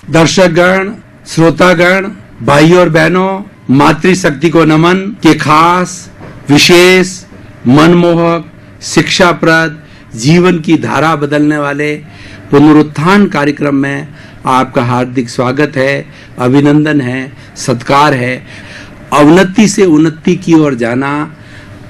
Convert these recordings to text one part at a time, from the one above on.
दर्शकगण, श्रोतागण, भाई और बहनों, मातृशक्ति को नमन के खास, विशेष, मनमोहक, शिक्षाप्रद, जीवन की धारा बदलने वाले पुनरुत्थान कार्यक्रम में आपका हार्दिक स्वागत है, अभिनंदन है, सत्कार है। अवनति से उन्नति की ओर जाना,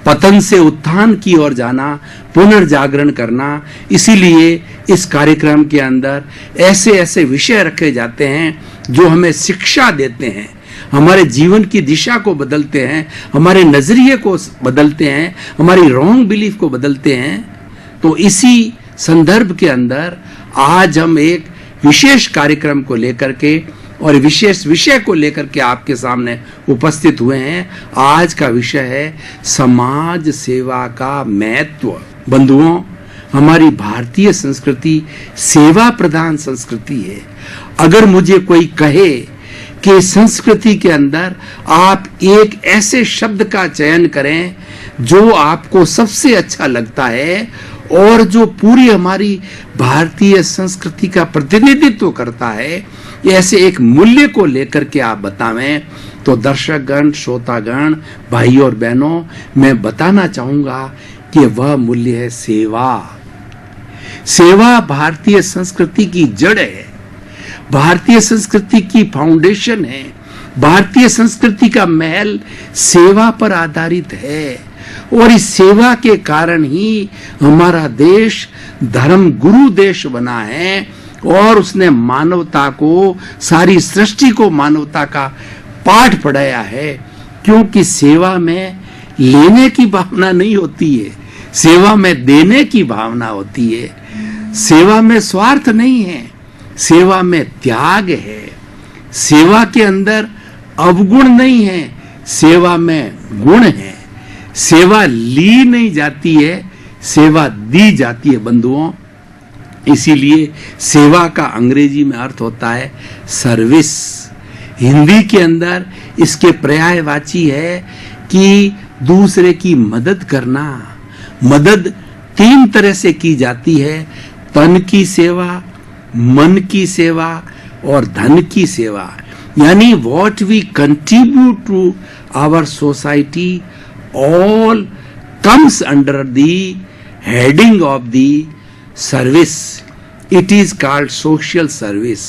पतन से उत्थान की ओर जाना, पुनर्जागरण करना। इसीलिए इस कार्यक्रम के अंदर ऐसे ऐसे विषय रखे जाते हैं जो हमें शिक्षा देते हैं, हमारे जीवन की दिशा को बदलते हैं, हमारे नजरिए को बदलते हैं, हमारी रॉन्ग बिलीफ को बदलते हैं। तो इसी संदर्भ के अंदर आज हम एक विशेष कार्यक्रम को लेकर के और विशेष विषय को लेकर के आपके सामने उपस्थित हुए हैं। आज का विषय है समाज सेवा का महत्व। बंधुओं, हमारी भारतीय संस्कृति सेवा प्रधान संस्कृति है। अगर मुझे कोई कहे कि संस्कृति के अंदर आप एक ऐसे शब्द का चयन करें जो आपको सबसे अच्छा लगता है और जो पूरी हमारी भारतीय संस्कृति का प्रतिनिधित्व करता है, ऐसे एक मूल्य को लेकर के आप बतावें, तो दर्शकगण, श्रोतागण, भाई और बहनों, मैं बताना चाहूंगा कि वह मूल्य है सेवा। सेवा भारतीय संस्कृति की जड़ है, भारतीय संस्कृति की फाउंडेशन है। भारतीय संस्कृति का महल सेवा पर आधारित है और इस सेवा के कारण ही हमारा देश धर्म गुरु देश बना है और उसने मानवता को, सारी सृष्टि को मानवता का पाठ पढ़ाया है। क्योंकि सेवा में लेने की भावना नहीं होती है, सेवा में देने की भावना होती है। सेवा में स्वार्थ नहीं है, सेवा में त्याग है। सेवा के अंदर अवगुण नहीं है, सेवा में गुण है। सेवा ली नहीं जाती है, सेवा दी जाती है। बंधुओं, इसीलिए सेवा का अंग्रेजी में अर्थ होता है सर्विस। हिंदी के अंदर इसके पर्यायवाची है कि दूसरे की मदद करना। मदद तीन तरह से की जाती है: तन की सेवा, मन की सेवा और धन की सेवा। यानी what we contribute to our society all comes under the heading of the service. It is called social service.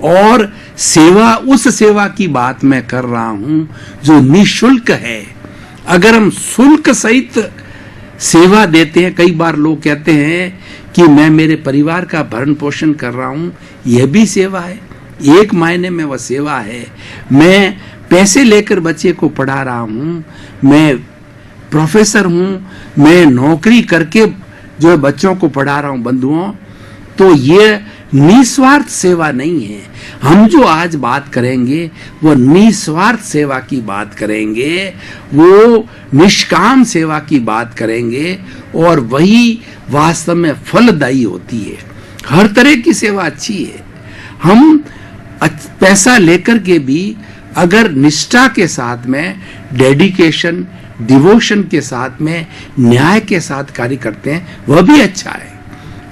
और सेवा, उस सेवा की बात मैं कर रहा हूं जो निःशुल्क है। अगर हम शुल्क सहित सेवा देते हैं, कई बार लोग कहते हैं कि मैं मेरे परिवार का भरण पोषण कर रहा हूं, यह भी सेवा है। एक मायने में वह सेवा है। मैं पैसे लेकर बच्चे को पढ़ा रहा हूं, मैं प्रोफेसर हूं, मैं नौकरी करके जो बच्चों को पढ़ा रहा हूं। बंधुओं, तो ये निस्वार्थ सेवा नहीं है। हम जो आज बात करेंगे वो निस्वार्थ सेवा की बात करेंगे, वो निष्काम सेवा की बात करेंगे और वही वास्तव में फलदायी होती है। हर तरह की सेवा अच्छी है। हम पैसा लेकर के भी अगर निष्ठा के साथ में, डेडिकेशन, डिवोशन के साथ में, न्याय के साथ कार्य करते हैं, वह भी अच्छा है।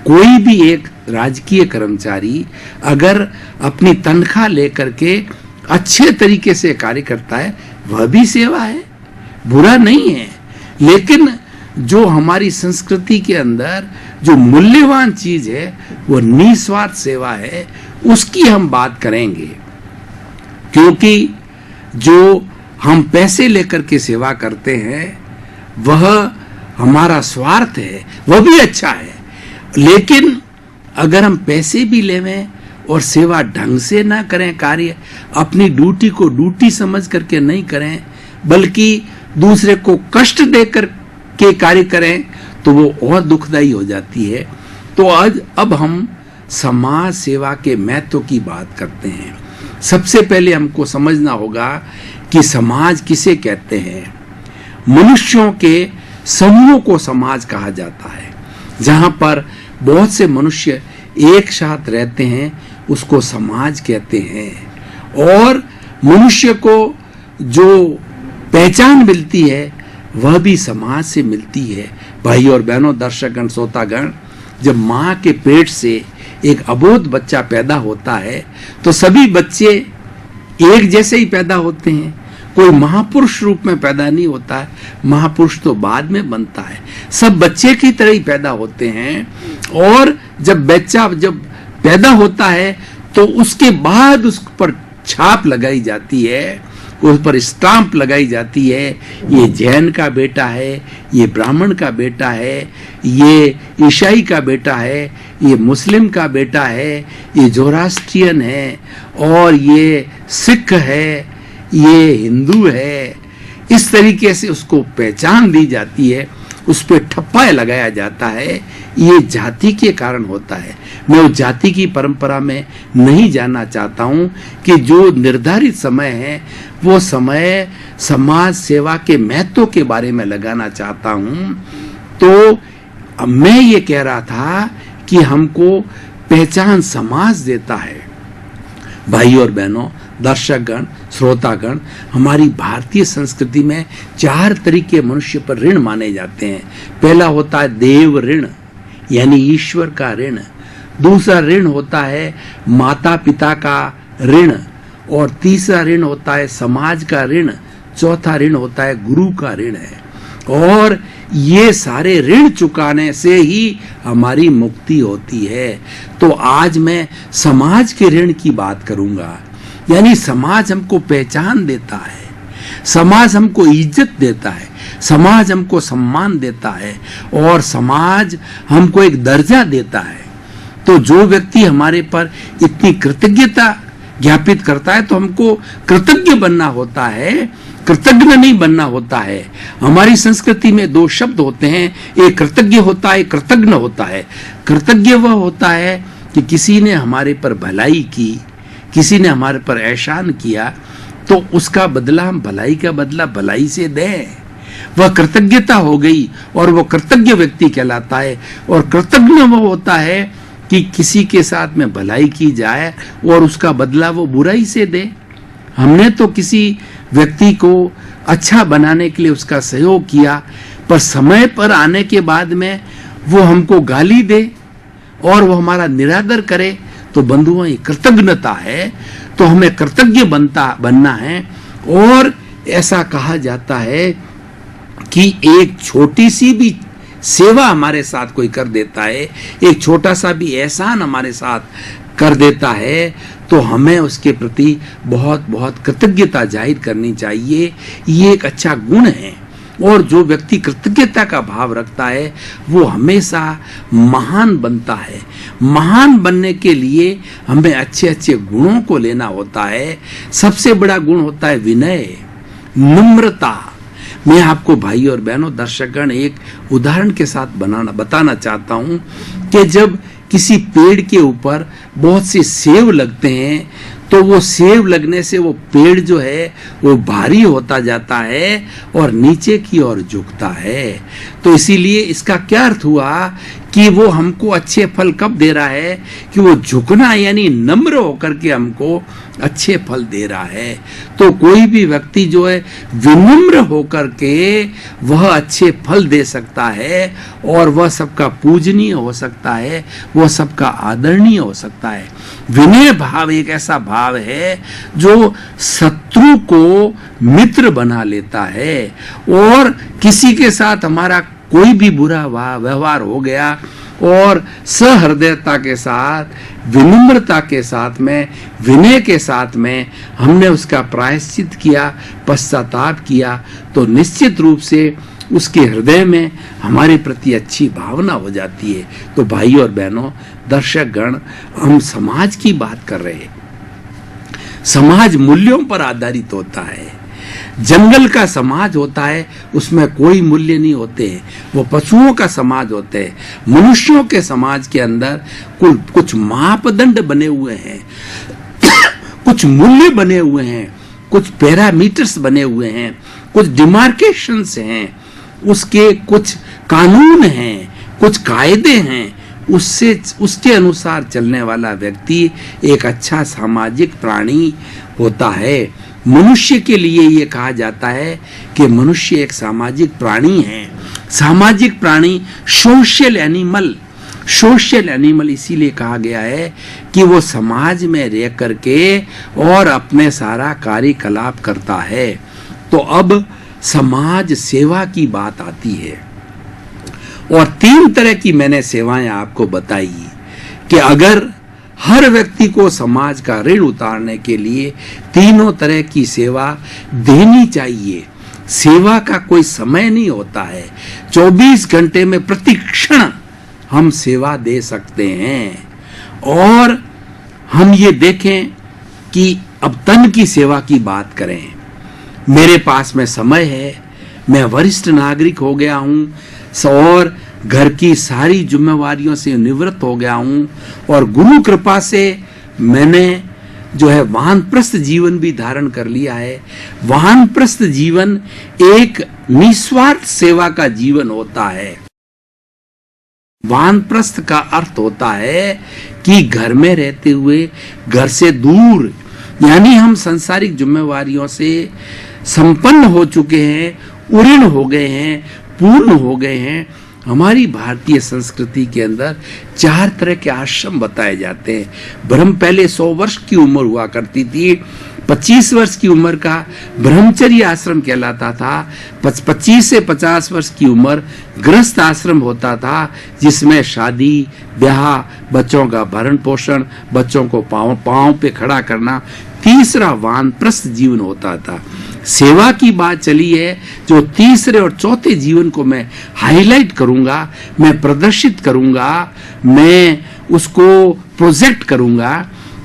कोई भी एक राजकीय कर्मचारी अगर अपनी तनख्वाह लेकर के अच्छे तरीके से कार्य करता है, वह भी सेवा है, बुरा नहीं है। लेकिन जो हमारी संस्कृति के अंदर जो मूल्यवान चीज है वो निस्वार्थ सेवा है, उसकी हम बात करेंगे। क्योंकि जो हम पैसे लेकर के सेवा करते हैं वह हमारा स्वार्थ है, वह भी अच्छा है। लेकिन अगर हम पैसे भी लेवें और सेवा ढंग से ना करें, कार्य अपनी ड्यूटी को ड्यूटी समझ करके नहीं करें, बल्कि दूसरे को कष्ट देकर के कार्य करें, तो वो और दुखदायी हो जाती है। तो आज अब हम समाज सेवा के महत्व की बात करते हैं। सबसे पहले हमको समझना होगा कि समाज किसे कहते हैं। मनुष्यों के समूह को समाज कहा जाता है। जहां पर बहुत से मनुष्य एक साथ रहते हैं उसको समाज कहते हैं। और मनुष्य को जो पहचान मिलती है वह भी समाज से मिलती है। भाई और बहनों, दर्शकगण, श्रोतागण, जब माँ के पेट से एक अबोध बच्चा पैदा होता है तो सभी बच्चे एक जैसे ही पैदा होते हैं, कोई महापुरुष रूप में पैदा नहीं होता है, महापुरुष तो बाद में बनता है। सब बच्चे की तरह ही पैदा होते हैं, और जब बच्चा जब पैदा होता है तो उसके बाद उस पर छाप लगाई जाती है, उस पर स्टाम्प लगाई जाती है, ये जैन का बेटा है, ये ब्राह्मण का बेटा है, ये ईसाई का बेटा है, ये मुस्लिम का बेटा है, ये जोरास्ट्रियन है, और ये सिख है, ये हिंदू है। इस तरीके से उसको पहचान दी जाती है, उस पर ठप्पा लगाया जाता है। ये जाति के कारण होता है। मैं उस जाति की परंपरा में नहीं जाना चाहता हूँ कि जो निर्धारित समय है वो समय समाज सेवा के महत्व के बारे में लगाना चाहता हूँ। तो मैं ये कह रहा था कि हमको पहचान समाज देता है। भाई और बहनों, दर्शकगण, श्रोतागण, हमारी भारतीय संस्कृति में 4 तरीके मनुष्य पर ऋण माने जाते हैं। पहला होता है देव ऋण, यानी ईश्वर का ऋण। दूसरा ऋण होता है माता पिता का ऋण, और तीसरा ऋण होता है समाज का ऋण, चौथा ऋण होता है गुरु का ऋण है। और ये सारे ऋण चुकाने से ही हमारी मुक्ति होती है। तो आज मैं समाज के ऋण की बात करूंगा, यानी समाज हमको पहचान देता है, समाज हमको इज्जत देता है, समाज हमको सम्मान देता है, और समाज हमको एक दर्जा देता है। तो जो व्यक्ति हमारे पर इतनी कृतज्ञता ज्ञापित करता है तो हमको कृतज्ञ बनना होता है, कृतज्ञ नहीं बनना होता है। हमारी संस्कृति में 2 शब्द होते हैं, एक कृतज्ञ होता है, एक कृतज्ञ होता है। कृतज्ञ वह होता है कि किसी ने हमारे पर भलाई की, किसी ने हमारे पर एहसान किया, तो उसका बदला हम भलाई का बदला भलाई से दें, वह कृतज्ञता हो गई, और वह कृतज्ञ व्यक्ति कहलाता है। और कृतज्ञ वो होता है कि किसी के साथ में भलाई की जाए और उसका बदला वो बुराई से दे। हमने तो किसी व्यक्ति को अच्छा बनाने के लिए उसका सहयोग किया, पर समय पर आने के बाद में वो हमको गाली दे और वो हमारा निरादर करे, तो बंधुओं ये कृतज्ञता है। तो हमें कृतज्ञ बनना है। और ऐसा कहा जाता है कि एक छोटी सी भी सेवा हमारे साथ कोई कर देता है, एक छोटा सा भी एहसान हमारे साथ कर देता है, तो हमें उसके प्रति बहुत बहुत कृतज्ञता जाहिर करनी चाहिए। ये एक अच्छा गुण है। और जो व्यक्ति कृतज्ञता का भाव रखता है वो हमेशा महान बनता है। महान बनने के लिए हमें अच्छे अच्छे गुणों को लेना होता है। सबसे बड़ा गुण होता है विनय, नम्रता। मैं आपको भाई और बहनों, दर्शकगण, एक उदाहरण के साथ बताना चाहता हूं कि जब किसी पेड़ के ऊपर बहुत से सेब लगते हैं तो वो सेब लगने से वो पेड़ जो है वो भारी होता जाता है और नीचे की ओर झुकता है। तो इसीलिए इसका क्या अर्थ हुआ कि वो हमको अच्छे फल कब दे रहा है कि वो झुकना यानी नम्र होकर के हमको अच्छे फल दे रहा है। तो कोई भी व्यक्ति जो है विनम्र होकर के वह अच्छे फल दे सकता है और वह सबका पूजनीय हो सकता है, वह सबका आदरणीय हो सकता है। विनय भाव एक ऐसा भाव है जो शत्रु को मित्र बना लेता है। और किसी के साथ हमारा कोई भी बुरा व्यवहार हो गया और सहृदयता के साथ, विनम्रता के साथ में, विनय के साथ में हमने उसका प्रायश्चित किया, पश्चाताप किया, तो निश्चित रूप से उसके हृदय में हमारे प्रति अच्छी भावना हो जाती है। तो भाई और बहनों, दर्शकगण, हम समाज की बात कर रहे हैं। समाज मूल्यों पर आधारित होता है। जंगल का समाज होता है, उसमें कोई मूल्य नहीं होते हैं, वो पशुओं का समाज होते हैं। मनुष्यों के समाज के अंदर कुछ मापदंड बने हुए हैं, कुछ मूल्य बने हुए हैं, कुछ पैरामीटर्स बने हुए हैं, कुछ डिमार्केशंस हैं, उसके कुछ कानून हैं, कुछ कायदे हैं। उसके अनुसार चलने वाला व्यक्ति एक अच्छा सामाजिक प्राणी होता है। मनुष्य के लिए ये कहा जाता है कि मनुष्य एक सामाजिक प्राणी है। सामाजिक प्राणी, सोशल एनिमल। सोशल एनिमल इसीलिए कहा गया है कि वो समाज में रह करके और अपने सारा कार्यकलाप करता है। तो अब समाज सेवा की बात आती है और 3 तरह की मैंने सेवाएं आपको बताई कि अगर हर व्यक्ति को समाज का ऋण उतारने के लिए तीनों तरह की सेवा देनी चाहिए। सेवा का कोई समय नहीं होता है, 24 घंटे में प्रति क्षण हम सेवा दे सकते हैं। और हम ये देखें कि अब तन की सेवा की बात करें, मेरे पास में समय है, मैं वरिष्ठ नागरिक हो गया हूं और घर की सारी जिम्मेवारियों से निवृत्त हो गया हूं और गुरु कृपा से मैंने जो है वानप्रस्थ जीवन भी धारण कर लिया है। वानप्रस्थ जीवन एक निस्वार्थ सेवा का जीवन होता है। वानप्रस्थ का अर्थ होता है कि घर में रहते हुए घर से दूर, यानी हम सांसारिक जिम्मेवारियों से संपन्न हो चुके हैं, उऋण हो गए हैं, पूर्ण हो गए हैं। हमारी भारतीय संस्कृति के अंदर 4 तरह के आश्रम बताए जाते हैं। ब्रह्म पहले 100 वर्ष की उम्र हुआ करती थी, 25 वर्ष की उम्र का ब्रह्मचर्य आश्रम कहलाता था, 25 से 50 वर्ष की उम्र गृहस्थ आश्रम होता था, जिसमें शादी ब्याह, बच्चों का भरण पोषण, बच्चों को पांव पे खड़ा करना, तीसरा वानप्रस्थ जीवन होता था। सेवा की बात चली है, जो तीसरे और चौथे जीवन को मैं हाईलाइट करूंगा, मैं प्रदर्शित करूंगा, मैं उसको प्रोजेक्ट करूंगा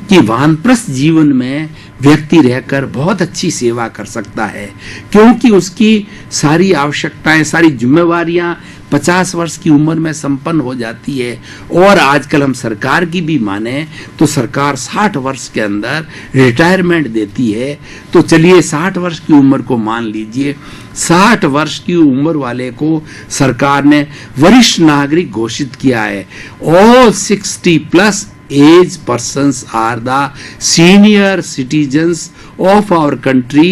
कि वानप्रस्थ जीवन में व्यक्ति रहकर बहुत अच्छी सेवा कर सकता है, क्योंकि उसकी सारी आवश्यकताएं, सारी जिम्मेवारियां 50 वर्ष की उम्र में संपन्न हो जाती है। और आजकल हम सरकार की भी माने तो सरकार 60 वर्ष के अंदर रिटायरमेंट देती है। तो चलिए 60 वर्ष की उम्र को मान लीजिए, 60 वर्ष की उम्र वाले को सरकार ने वरिष्ठ नागरिक घोषित किया है। All 60+ age persons are the senior citizens of our country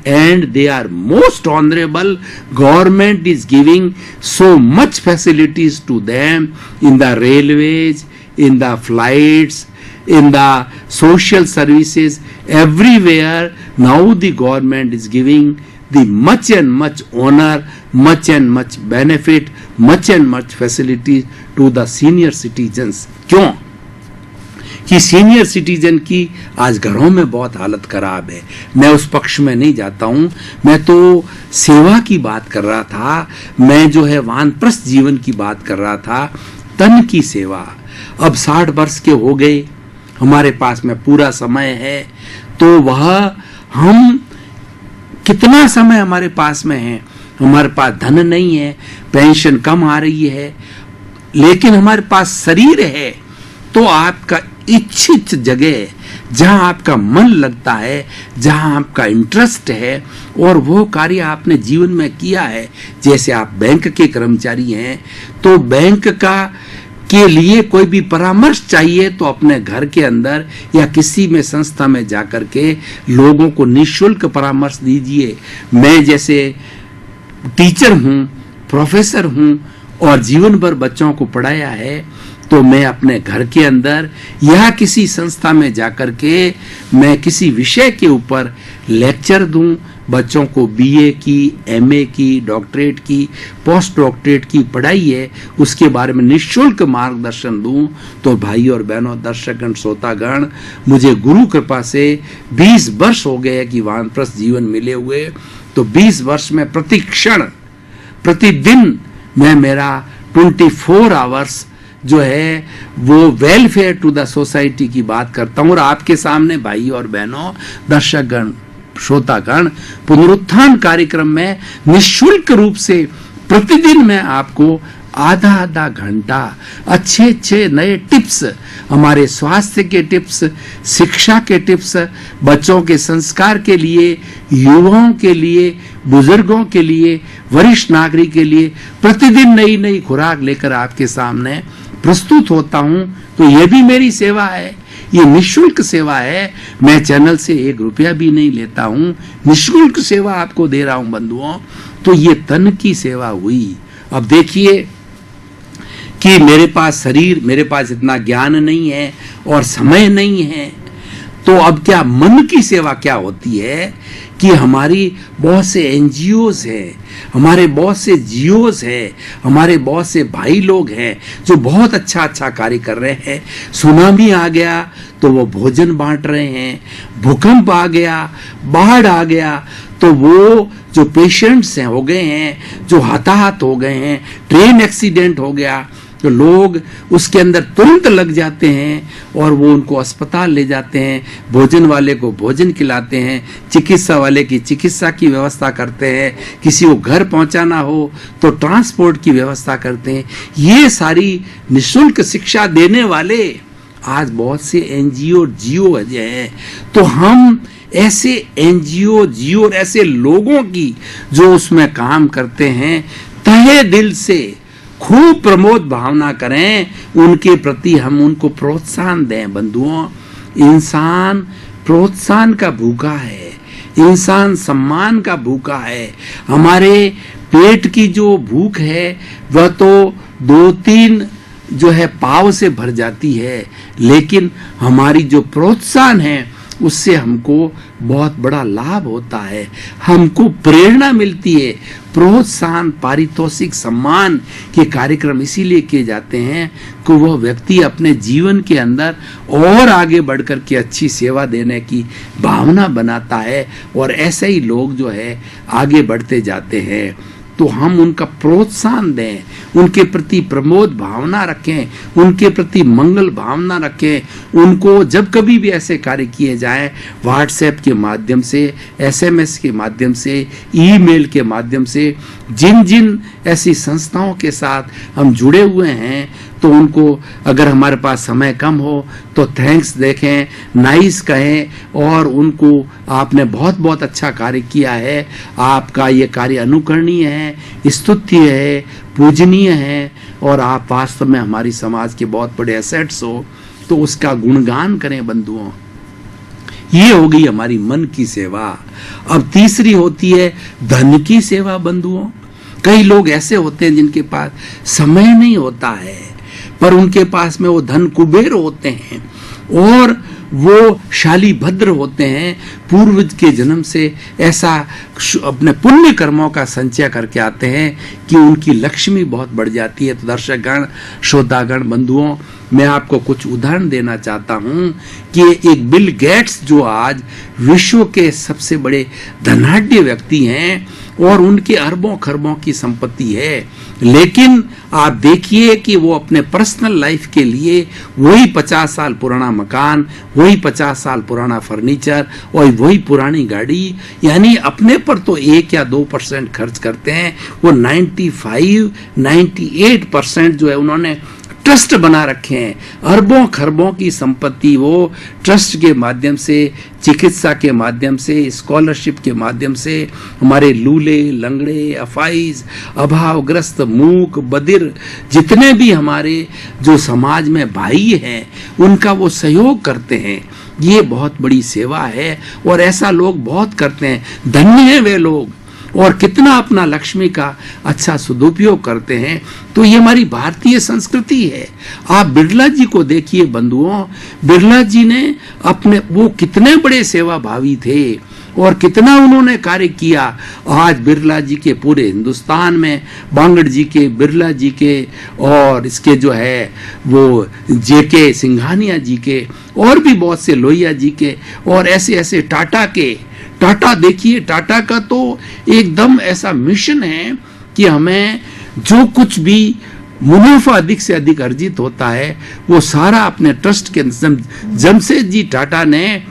and they are most honorable. Government is giving so much facilities to them in the railways, in the flights, in the social services, everywhere. Now the government is giving the much and much honor, much and much benefit, much and much facilities to the senior citizens. क्यों? कि senior citizen की आज घरों में बहुत हालत खराब है। मैं उस पक्ष में नहीं जाता हूं, मैं तो सेवा की बात कर रहा था, मैं जो है वानप्रस्थ जीवन की बात कर रहा था, तन की सेवा। अब 60 वर्ष के हो गए, हमारे पास में पूरा समय है, तो वह हम कितना समय हमारे पास में है, हमारे पास धन नहीं है, पेंशन कम आ रही है, लेकिन हमारे पास शरीर है। तो आपका इच्छित जगह जहां आपका मन लगता है, जहां आपका इंटरेस्ट है और वो कार्य आपने जीवन में किया है, जैसे आप बैंक के कर्मचारी हैं तो बैंक का के लिए कोई भी परामर्श चाहिए तो अपने घर के अंदर या किसी में संस्था में जाकर के लोगों को निःशुल्क परामर्श दीजिए। मैं जैसे टीचर हूं, प्रोफेसर हूं और जीवन भर बच्चों को पढ़ाया है, तो मैं अपने घर के अंदर या किसी संस्था में जाकर के मैं किसी विषय के ऊपर लेक्चर दूं, बच्चों को बीए की, एमए की, डॉक्टरेट की, पोस्ट डॉक्टरेट की पढ़ाई है, उसके बारे में निःशुल्क मार्गदर्शन दूं। तो भाई और बहनों, दर्शकगण, श्रोतागण, मुझे गुरु कृपा से 20 वर्ष हो गए कि वानप्रस्थ जीवन मिले हुए। तो 20 वर्ष में प्रति क्षण, प्रतिदिन मैं मेरा 24 आवर्स जो है वो वेलफेयर टू द सोसाइटी की बात करता हूं। और आपके सामने भाई और बहनों, दर्शकगण, श्रोतागण, पुनरुत्थान कार्यक्रम में निःशुल्क रूप से प्रतिदिन मैं आपको आधा घंटा अच्छे नए टिप्स, हमारे स्वास्थ्य के टिप्स, शिक्षा के टिप्स, बच्चों के संस्कार के लिए, युवाओं के लिए, बुजुर्गों के लिए, वरिष्ठ नागरिक के लिए प्रतिदिन नई खुराक लेकर आपके सामने प्रस्तुत होता हूं। तो यह भी मेरी सेवा है, ये निःशुल्क सेवा है। मैं चैनल से 1 रुपया भी नहीं लेता हूं, निःशुल्क सेवा आपको दे रहा हूं बंधुओं। तो ये तन की सेवा हुई। अब देखिए कि मेरे पास शरीर, मेरे पास इतना ज्ञान नहीं है और समय नहीं है, तो अब क्या मन की सेवा क्या होती है कि हमारी बहुत से एनजीओज हैं, हमारे बहुत से जियोज हैं, हमारे बहुत से भाई लोग हैं जो बहुत अच्छा कार्य कर रहे हैं। सुनामी आ गया तो वो भोजन बांट रहे हैं, भूकंप आ गया, बाढ़ आ गया तो वो जो पेशेंट्स हैं हो गए हैं, जो हताहत हो गए हैं, ट्रेन एक्सीडेंट हो गया तो लोग उसके अंदर तुरंत लग जाते हैं और वो उनको अस्पताल ले जाते हैं, भोजन वाले को भोजन खिलाते हैं, चिकित्सा वाले की चिकित्सा की व्यवस्था करते हैं, किसी को घर पहुंचाना हो तो ट्रांसपोर्ट की व्यवस्था करते हैं। ये सारी निःशुल्क शिक्षा देने वाले आज बहुत से एनजीओ जियो हैं। तो हम ऐसे एनजीओ जियो और ऐसे लोगों की जो उसमें काम करते हैं तहे दिल से खूब प्रमोद भावना करें, उनके प्रति हम उनको प्रोत्साहन दें। बंधुओं, इंसान प्रोत्साहन का भूखा है, इंसान सम्मान का भूखा है। हमारे पेट की जो भूख है वह तो 2-3 जो है पाव से भर जाती है, लेकिन हमारी जो प्रोत्साहन है उससे हमको बहुत बड़ा लाभ होता है, हमको प्रेरणा मिलती है। प्रोत्साहन, पारितोषिक, सम्मान के कार्यक्रम इसीलिए किए जाते हैं कि वह व्यक्ति अपने जीवन के अंदर और आगे बढ़कर के अच्छी सेवा देने की भावना बनाता है और ऐसे ही लोग जो है आगे बढ़ते जाते हैं। तो हम उनका प्रोत्साहन दें, उनके प्रति प्रमोद भावना रखें, उनके प्रति मंगल भावना रखें। उनको जब कभी भी ऐसे कार्य किए जाएं, व्हाट्सएप के माध्यम से, एसएमएस के माध्यम से, ईमेल के माध्यम से, जिन जिन ऐसी संस्थाओं के साथ हम जुड़े हुए हैं तो उनको अगर हमारे पास समय कम हो तो थैंक्स देखें, नाइस कहें और उनको आपने बहुत बहुत अच्छा कार्य किया है, आपका ये कार्य अनुकरणीय है, स्तुत्य है, पूजनीय है और आप वास्तव में हमारी समाज के बहुत बड़े एसेट्स हो, तो उसका गुणगान करें। बंधुओं, ये हो गई हमारी मन की सेवा। अब तीसरी होती है धन की सेवा। बंधुओं, कई लोग ऐसे होते हैं जिनके पास समय नहीं होता है पर उनके पास में वो धन कुबेर होते हैं और वो शाली भद्र होते हैं, पूर्वज के जन्म से ऐसा अपने पुण्य कर्मों का संचय करके आते हैं कि उनकी लक्ष्मी बहुत बढ़ जाती है। तो दर्शकगण, श्रोतागण, बंधुओं, मैं आपको कुछ उदाहरण देना चाहता हूं कि एक बिल गेट्स जो आज विश्व के सबसे बड़े धनाढ्य व्यक्ति हैं और उनके अरबों खरबों की संपत्ति है, लेकिन आप देखिए कि वो अपने पर्सनल लाइफ के लिए वही 50 साल पुराना मकान, वही 50 साल पुराना फर्नीचर और वही पुरानी गाड़ी, यानी अपने पर तो 1 या 2% खर्च करते हैं। वो 95-98% जो है उन्होंने ट्रस्ट बना रखे हैं। अरबों खरबों की संपत्ति वो ट्रस्ट के माध्यम से, चिकित्सा के माध्यम से, स्कॉलरशिप के माध्यम से हमारे लूले, लंगड़े, अफाइज, अभावग्रस्त, मूक, बधिर जितने भी हमारे जो समाज में भाई हैं उनका वो सहयोग करते हैं। ये बहुत बड़ी सेवा है और ऐसा लोग बहुत करते हैं। धन्य हैं वे लोग और कितना अपना लक्ष्मी का अच्छा सदुपयोग करते हैं। तो ये हमारी भारतीय संस्कृति है। आप बिरला जी को देखिए बंधुओं, बिरला जी ने अपने वो कितने बड़े सेवा भावी थे और कितना उन्होंने कार्य किया। आज बिरला जी के पूरे हिंदुस्तान में, बांगड़ जी के, बिरला जी के और इसके जो है वो जेके सिंघानिया जी के और भी बहुत से लोहिया जी के और ऐसे ऐसे टाटा के, टाटा देखिए, टाटा का तो एकदम ऐसा मिशन है कि हमें जो कुछ भी मुनाफा अधिक से अधिक अर्जित होता है वो सारा अपने ट्रस्ट के जमशेद जी टाटा ने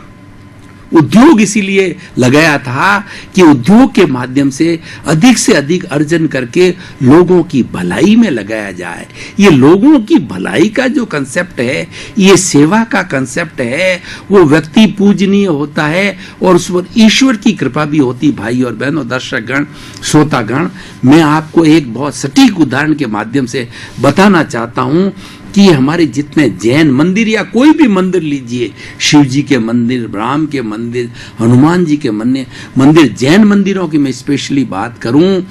उद्योग इसीलिए लगाया था कि उद्योग के माध्यम से अधिक अर्जन करके लोगों की भलाई में लगाया जाए। ये लोगों की भलाई का जो कंसेप्ट है, ये सेवा का कंसेप्ट है, वो व्यक्ति पूजनीय होता है और उस पर ईश्वर की कृपा भी होती। भाई और बहनों, दर्शकगण, श्रोतागण, मैं आपको एक बहुत सटीक उदाहरण के माध्यम से बताना चाहता हूं कि हमारे जितने जैन मंदिर या कोई भी मंदिर लीजिए, शिव जी के मंदिर, राम के मंदिर, हनुमान जी के मंदिर, जैन मंदिरों की मैं स्पेशली बात करूं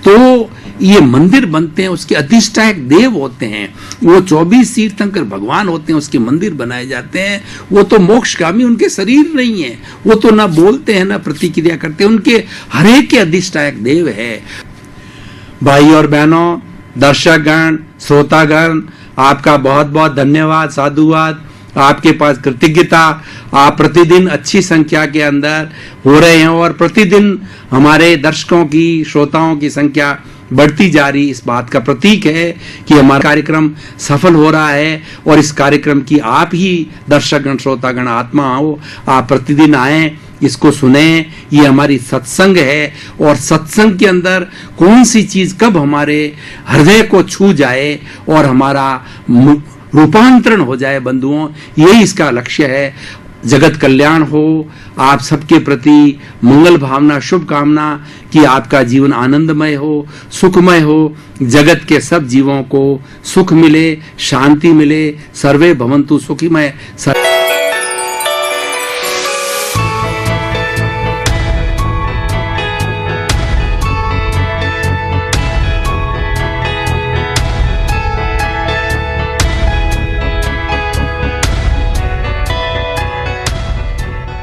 तो ये मंदिर बनते हैं, उसके अधिष्ठायक देव होते हैं, वो 24 तीर्थंकर भगवान होते हैं, उसके मंदिर बनाए जाते हैं। वो तो मोक्षगामी, उनके शरीर नहीं है, वो तो ना बोलते हैं ना प्रतिक्रिया करते हैं, उनके हरेक के अधिष्ठायक देव है। भाई और बहनों, दर्शकगण, श्रोतागण, आपका बहुत बहुत धन्यवाद, साधुवाद, आपके पास कृतज्ञता। आप प्रतिदिन अच्छी संख्या के अंदर हो रहे हैं और प्रतिदिन हमारे दर्शकों की, श्रोताओं की संख्या बढ़ती जा रही, इस बात का प्रतीक है कि हमारा कार्यक्रम सफल हो रहा है। और इस कार्यक्रम की आप ही दर्शकगण, श्रोतागण आत्मा हो, आप प्रतिदिन आएं, इसको सुने। ये हमारी सत्संग है और सत्संग के अंदर कौन सी चीज कब हमारे हृदय को छू जाए और हमारा रूपांतरण हो जाए बंधुओं, यही इसका लक्ष्य है। जगत कल्याण हो, आप सबके प्रति मंगल भावना, शुभकामना कि आपका जीवन आनंदमय हो, सुखमय हो, जगत के सब जीवों को सुख मिले, शांति मिले। सर्वे भवन्तु सुखिमय।